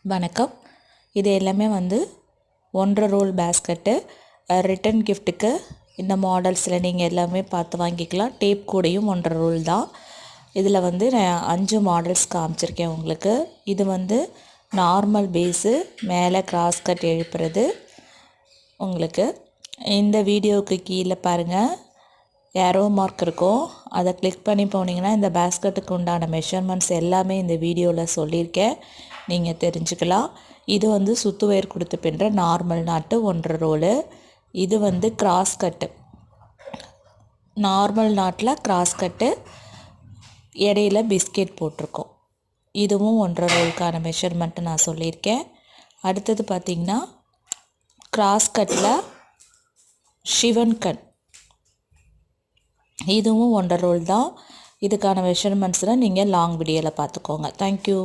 வணக்கம். இது எல்லாமே வந்து 1.5 ரோல் பேஸ்கெட்டு. ரிட்டன் கிஃப்ட்டுக்கு இந்த மாடல்ஸில் நீங்கள் எல்லாமே பார்த்து வாங்கிக்கலாம். டேப் கூடையும் 1.5 ரோல் தான். இதில் வந்து நான் 5 மாடல்ஸ் காமிச்சிருக்கேன் உங்களுக்கு. இது வந்து நார்மல் பேஸு, மேலே கிராஸ் கட் எழுப்புறது. உங்களுக்கு இந்த வீடியோவுக்கு கீழே பாருங்கள், ஏரோ மார்க் இருக்கும். அதை கிளிக் பண்ணி போனீங்கன்னா இந்த பேஸ்கெட்டுக்கு உண்டான மெஷர்மெண்ட்ஸ் எல்லாமே இந்த வீடியோவில் சொல்லியிருக்கேன், நீங்கள் தெரிஞ்சுக்கலாம். இது வந்து சுத்து வயர் கொடுத்து பின்னுற நார்மல் நாட்டு 1.5 ரோலு. இது வந்து கிராஸ் கட்டு, நார்மல் நாட்டில் கிராஸ் கட்டு, இடையில பிஸ்கெட் போட்டிருக்கோம். இதுவும் 1.5 ரோலுக்கான மெஷர்மெண்ட்டு நான் சொல்லியிருக்கேன். அடுத்தது பார்த்திங்கன்னா கிராஸ் கட்டில் ஷிவன் கட், இதுவும் 1.5 ரோல் தான். இதுக்கான மெஷர்மெண்ட்ஸில் நீங்கள் லாங் வீடியோவில் பார்த்துக்கோங்க. தேங்க்யூ.